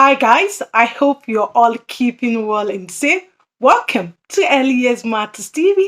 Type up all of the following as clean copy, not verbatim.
Hi guys, I hope you're all keeping well and safe. Welcome to Early Years Matters TV.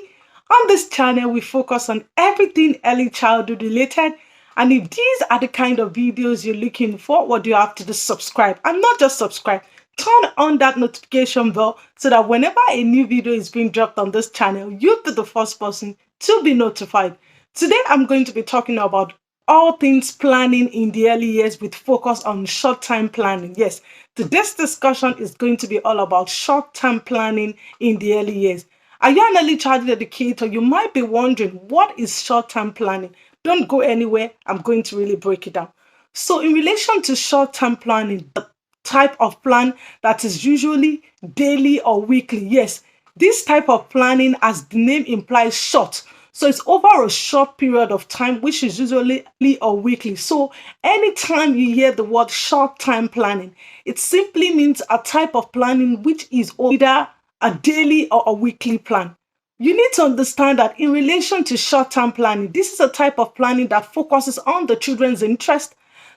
On this channel, we focus on everything early childhood related. And if these are the kind of videos you're looking for, what do you have to do? Subscribe. And not just subscribe, turn on that notification bell so that whenever a new video is being dropped on this channel, you'll be the first person to be notified. Today, I'm going to be talking about all things planning in the early years with focus on short-term planning. Yes, today's discussion is going to be all about short-term planning in the early years. Are you an early childhood educator? You might be wondering, what is short-term planning? Don't go anywhere. I'm going to really break it down. So in relation to short-term planning, the type of plan that is usually daily or weekly. Yes, this type of planning, as the name implies, short. So it's over a short period of time, which is usually or weekly. So anytime you hear the word short-term planning, it simply means a type of planning which is either a daily or a weekly plan. You need to understand that in relation to short-term planning, this is a type of planning that focuses on the children's interest,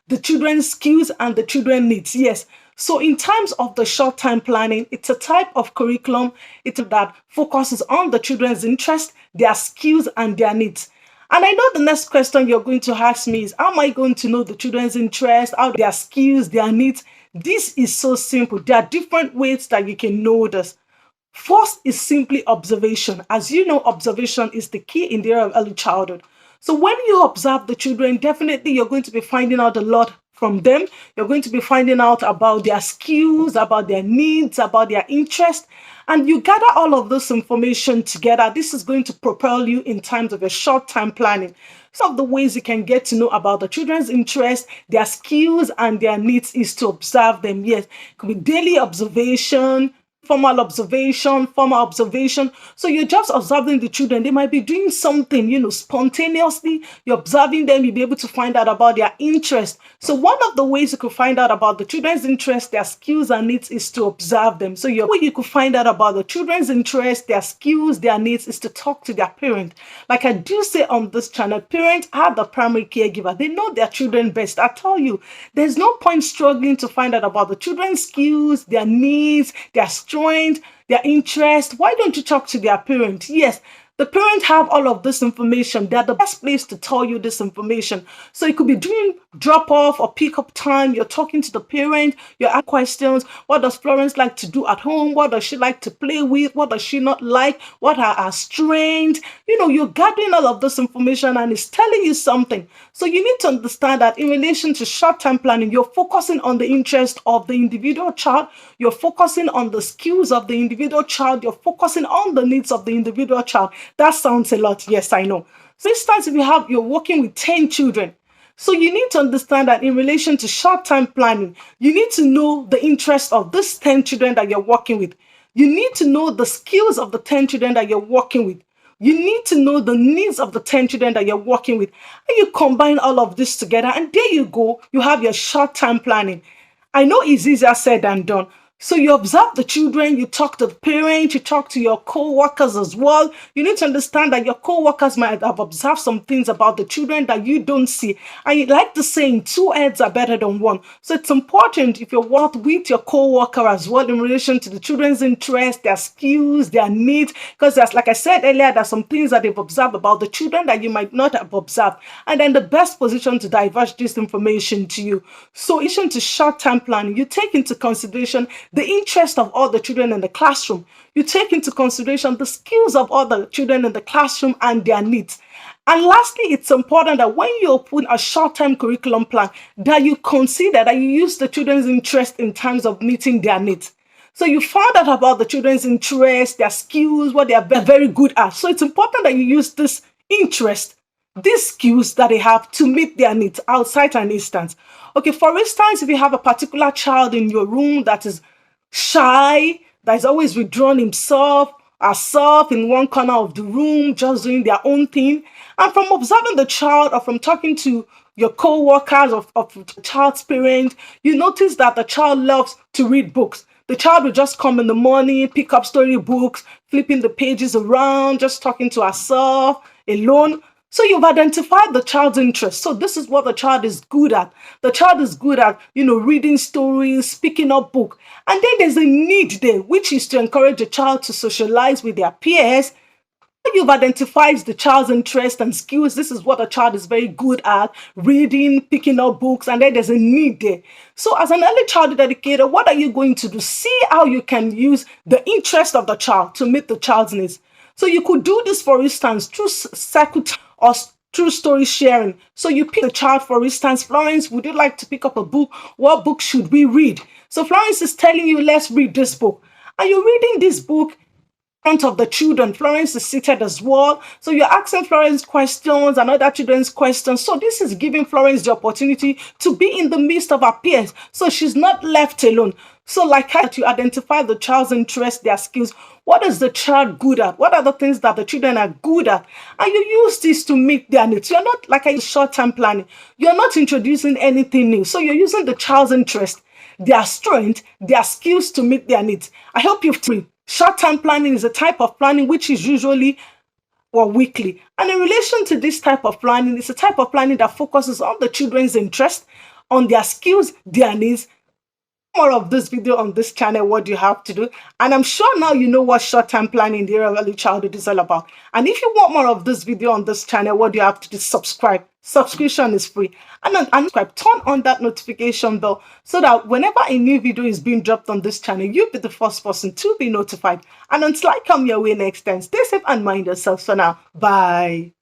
the children's skills, and the children's needs. Yes. So in terms of the short-term planning, it's a type of curriculum that focuses on the children's interest, their skills, and their needs. And I know the next question you're going to ask me is, how am I going to know the children's interest, how their skills, their needs? This is so simple. There are different ways that you can know this. First is simply observation. As you know, observation is the key in the area of early childhood. So when you observe the children, definitely you're going to be finding out a lot from them. You're going to be finding out about their skills, about their needs, about their interest. And you gather all of this information together. This is going to propel you in terms of a short-term planning. Some of the ways you can get to know about the children's interest, their skills, and their needs is to observe them. Yes, it could be daily observation, formal observation. So you're just observing the children. They might be doing something, spontaneously. You're observing them. You'll be able to find out about their interest. So one of the ways you could find out about the children's interest, their skills and needs is to observe them. So your way you could find out about the children's interest, their skills, their needs is to talk to their parent. Like I do say on this channel, parents are the primary caregiver. They know their children best. I tell you, there's no point struggling to find out about the children's skills, their needs, their strengths, their interest. Why don't you talk to their parent? Yes, the parents have all of this information. They're the best place to tell you this information. So you could be doing drop-off or pick-up time. You're talking to the parent. You're asking questions. What does Florence like to do at home? What does she like to play with? What does she not like? What are her strengths? You're gathering all of this information and it's telling you something. So you need to understand that in relation to short-term planning, you're focusing on the interest of the individual child. You're focusing on the skills of the individual child. You're focusing on the needs of the individual child. That sounds a lot. Yes, I know. For instance, if you're working with 10 children, so you need to understand that in relation to short-term planning, you need to know the interest of these 10 children that you're working with. You need to know the skills of the 10 children that you're working with. You need to know the needs of the 10 children that you're working with. And you combine all of this together, and there you go. You have your short-term planning. I know it's easier said than done. So you observe the children, you talk to the parents, you talk to your co-workers as well. You need to understand that your co-workers might have observed some things about the children that you don't see. And you like the saying, two heads are better than one. So it's important if you're working with your co-worker as well in relation to the children's interests, their skills, their needs. Because like I said earlier, there's some things that they've observed about the children that you might not have observed. And then the best position to divulge this information to you. So in addition to short-term planning, you take into consideration the interest of all the children in the classroom. You take into consideration the skills of all the children in the classroom and their needs. And lastly, it's important that when you open a short-term curriculum plan, that you consider that you use the children's interest in terms of meeting their needs. So you found out about the children's interest, their skills, what they are very good at. So it's important that you use this interest, these skills that they have to meet their needs. I'll cite an instance. Okay, for instance, if you have a particular child in your room that is shy, that is always withdrawn himself, herself in one corner of the room, just doing their own thing. And from observing the child or from talking to your co-workers of the child's parent, you notice that the child loves to read books. The child will just come in the morning, pick up story books, flipping the pages around, just talking to herself alone. So you've identified the child's interest. So this is what the child is good at. The child is good at, reading stories, picking up book. And then there's a need there, which is to encourage the child to socialize with their peers. You've identified the child's interest and skills. This is what a child is very good at: reading, picking up books, and then there's a need there. So as an early childhood educator, what are you going to do? See how you can use the interest of the child to meet the child's needs. So you could do this, for instance, through cycle or through story sharing. So you pick a child, for instance, Florence, would you like to pick up a book? What book should we read? So Florence is telling you, let's read this book. Are you reading this book front of the children? Florence is seated as well. So you're asking Florence questions and other children's questions. So this is giving Florence the opportunity to be in the midst of her peers. So she's not left alone. So like you identify the child's interests, their skills. What is the child good at? What are the things that the children are good at? And you use this to meet their needs. You're not, like I use short-term planning, you're not introducing anything new. So you're using the child's interest, their strength, their skills to meet their needs. I hope you've seen. Short-term planning is a type of planning which is usually weekly. And in relation to this type of planning, it's a type of planning that focuses on the children's interest, on their skills, their needs. More of this video on this channel, what do you have to do? And I'm sure now you know what short-term planning in the area of early childhood is all about. And if you want more of this video on this channel, what do you have to do? Subscribe. Subscription is free. And subscribe, turn on that notification bell so that whenever a new video is being dropped on this channel, you'll be the first person to be notified. And until I come your way next time, stay safe and mind yourself for now. Bye.